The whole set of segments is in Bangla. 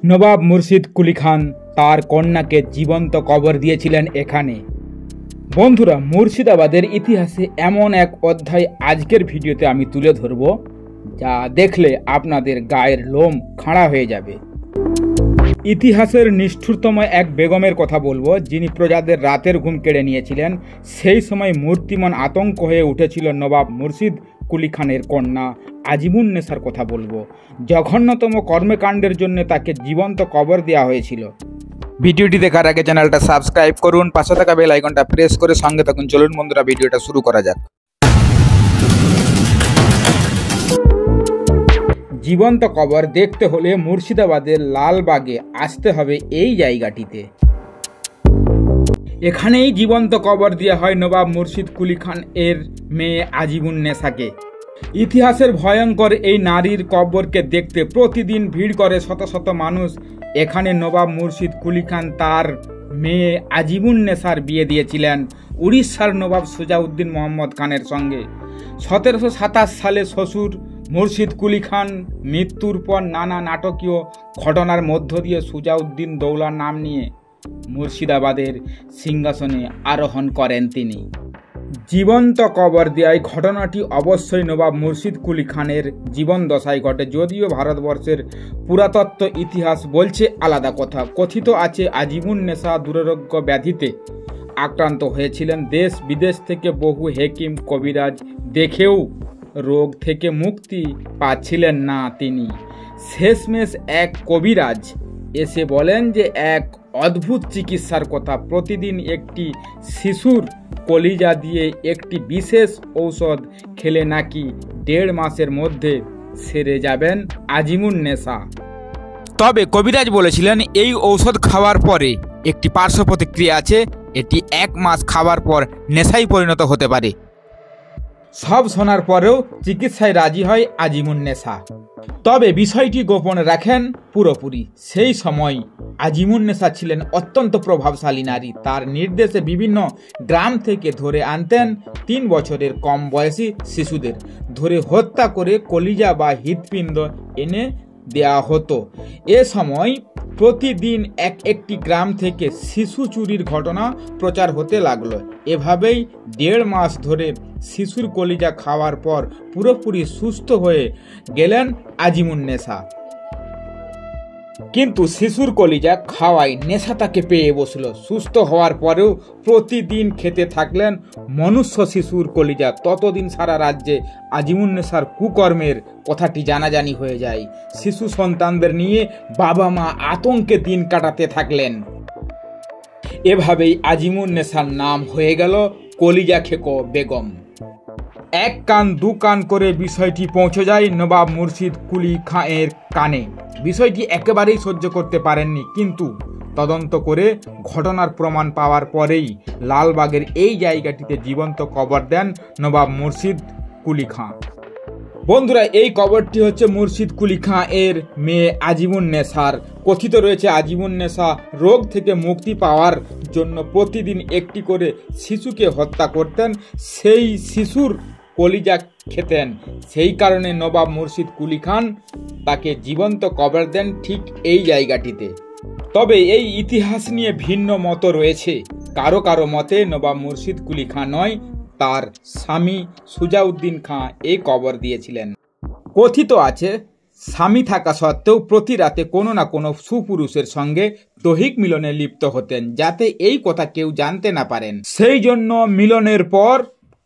নবাব মুর্শিদ কুলি খান তার কন্যাকে জীবন্ত কবর দিয়েছিলেন এখানে। বন্ধুরা, মুর্শিদাবাদের ইতিহাসে এমন এক অধ্যায় আজকের ভিডিওতে আমি তুলে ধরব, যা দেখলে আপনাদের গায়ের লোম খাড়া হয়ে যাবে। ইতিহাসের নিষ্ঠুরতম এক বেগমের কথা বলবো, যিনি প্রজাদের রাতের ঘুম কেড়ে নিয়েছিলেন। সেই সময় মূর্তিমান আতঙ্ক হয়ে উঠেছিল নবাব মুর্শিদ কুলি খানের কন্যা আজিমুন্নেসার কথা বলবো। জঘন্যতম কর্মকাণ্ডের জন্য তাকে জীবন্ত কবর দেওয়া হয়েছিল। ভিডিওটি দেখার আগে চ্যানেলটা সাবস্ক্রাইব করুন, পাশে থাকা বেল আইকনটা প্রেস করে সঙ্গে থাকুন। চলুন বন্ধুরা, ভিডিওটা শুরু করা যাক। জীবন্ত কবর দেখতে হলে মুর্শিদাবাদের লালবাগে আসতে হবে এই জায়গাটিতে। এখানেই জীবন্ত কবর দেওয়া হয় নবাব মুর্শিদ কুলি খান এর মেয়ে আজিমুন্নেসাকে। ইতিহাসের ভয়ঙ্কর এই নারীর কবরকে দেখতে প্রতিদিন ভিড় করে শত শত মানুষ। এখানে নবাব মুর্শিদ কুলি খান তার মেয়ে আজিমুন্নেসার বিয়ে দিয়েছিলেন উড়িষ্যার নবাব সুজাউদ্দিন মোহাম্মদ খানের সঙ্গে। 1727 সালে শ্বশুর মুর্শিদ কুলি খান মৃত্যুর পর নানা নাটকীয় ঘটনার মধ্য দিয়ে সুজাউদ্দিন দৌলার নাম নিয়ে মুর্শিদাবাদের সিংহাসনে আরোহণ করেন তিনি। জীবন্ত কবর দেওয়ার ঘটনাটি অবশ্যই নবাব মুর্শিদ কুলি খানের জীবন দশায় ঘটে, যদিও ভারতবর্ষের পুরাতত্ত্ব ইতিহাস বলছে আলাদা কথা। কথিত আছে আজিমুন্নেসা দুরারোগ্য ব্যাধিতে আক্রান্ত হয়েছিলেন। দেশ বিদেশ থেকে বহু হেকিম কবিরাজ দেখেও রোগ থেকে মুক্তি পাচ্ছিলেন না তিনি। শেষমেশ এক কবিরাজ এসে বলেন যে এক অদ্ভুত চিকিৎসার কথা। প্রতিদিন একটি শিশুর কলিজা দিয়ে একটি বিশেষ ঔষধ খেলে নাকি 1.5 মাসের মধ্যে সেরে যাবেন আজিমুন্নেসা। তবে কবিরাজ বলেছিলেন এই ঔষধ খাওয়ার পরে একটি পার্শ্ব প্রতিক্রিয়া আছে, এটি 1 মাস খাওয়ার পর নেশায় পরিণত হতে পারে। সব শোনার পরেও চিকিৎসায় রাজি হয় আজিমুন্নেসা, তবে বিষয়টি গোপন রাখেন পুরোপুরি। সেই সময় আজিমুন্নেসা ছিলেন অত্যন্ত প্রভাবশালী নারী। তার নির্দেশে বিভিন্ন গ্রাম থেকে ধরে আনতেন 3 বছরের কম বয়সী শিশুদের, ধরে হত্যা করে কলিজা বা হৃৎপিণ্ড এনে দেয়া হতো। এ সময় প্রতিদিন একটি গ্রাম থেকে শিশু চুরির ঘটনা প্রচার হতে লাগলো। এভাবেই 1.5 মাস ধরে শিশুর কলিজা খাওয়ার পর পুরোপুরি সুস্থ হয়ে গেলেন আজিমুন্নেসা। কিন্তু শিশুর কলিজা খাওয়ায় নেশা তাকে পেয়ে বসল। সুস্থ হওয়ার পরেও প্রতিদিন খেতে থাকলেন মনুষ্য শিশুর কলিজা। ততদিন সারা রাজ্যে আজিমুন্নেসার কুকর্মের কথাটি জানাজানি হয়ে যায়। শিশু সন্তানদের নিয়ে বাবা মা আতঙ্কে দিন কাটাতে থাকলেন। এভাবেই আজিমুন্নেসার নাম হয়ে গেল কলিজা খেকো বেগম। 1 কান 2 কান করে বিষয়টি পৌঁছে যায় নবাব মুর্শিদ কুলি খানের কানে। বিষয়টি একেবারেই সহ্য করতে পারেননি, কিন্তু তদন্ত করে ঘটনার প্রমাণ পাওয়ার পরেই লালবাগের এই জায়গাটিতে জীবন্ত কবর দেন নবাব মুর্শিদ কুলি খাঁ। বন্ধুরা, এই কবরটি হচ্ছে মুর্শিদ কুলি খাঁ এর মেয়ে আজিমুন্নেসার। কথিত রয়েছে আজিমুন্নেসা রোগ থেকে মুক্তি পাওয়ার জন্য প্রতিদিন একটি করে শিশুকে হত্যা করতেন, সেই শিশুর কলিজা খেতেন। সেই কারণে নবাব মুর্শিদ কুলি খান তাকে জীবন্ত কবর দেন ঠিক এই জায়গাটিতে। তবে এই ইতিহাস নিয়ে ভিন্ন মত রয়েছে। কারো কারো মতে নবাব মুর্শিদ কুলি খাঁ নয়, তার স্বামী সুজাউদ্দিন খাঁ এই কবর দিয়েছিলেন। কথিত আছে স্বামী থাকা সত্ত্বেও প্রতি রাতে কোনো না কোনো সুপুরুষের সঙ্গে দৈহিক মিলনে লিপ্ত হতেন, যাতে এই কথা কেউ জানতে না পারেন। সেই জন্য মিলনের পর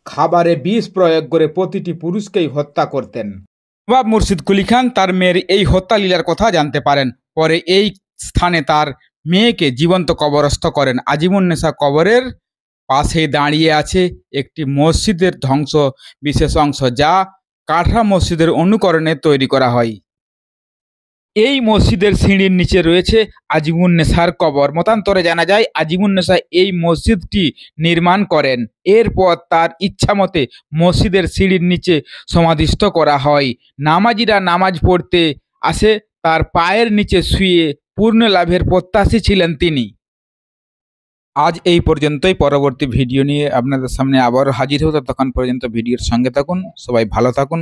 খাবারে বিষ প্রয়োগ করে প্রতিটি পুরুষকেই হত্যা করতেন। নবাব মুর্শিদ কুলি খান তার মেয়ের এই হত্যা লীলার কথা জানতে পারেন। পরে এই স্থানে তার মেয়েকে জীবন্ত কবরস্থ করেন। আজিমুন্নেসা কবরের পাশে দাঁড়িয়ে আছে একটি মসজিদের ধ্বংস বিশেষ অংশ, যা কাঠরা মসজিদের অনুকরণে তৈরি করা হয়। এই মসজিদের সিঁড়ির নিচে রয়েছে আজিমুন্নেসার কবর। মতান্তরে জানা যায় আজিমুন্নেসা এই মসজিদটি নির্মাণ করেন। এরপর তার ইচ্ছামতে মসজিদের সিঁড়ির নিচে সমাধিস্থ করা হয়। নামাজিরা নামাজ পড়তে আসে, তার পায়ের নিচে শুয়ে পূর্ণ লাভের প্রত্যাশী ছিলেন তিনি। আজ এই পর্যন্তই। পরবর্তী ভিডিও নিয়ে আপনাদের সামনে আবার হাজির হব। ততক্ষণ পর্যন্ত ভিডিওর সঙ্গে থাকুন। সবাই ভালো থাকুন।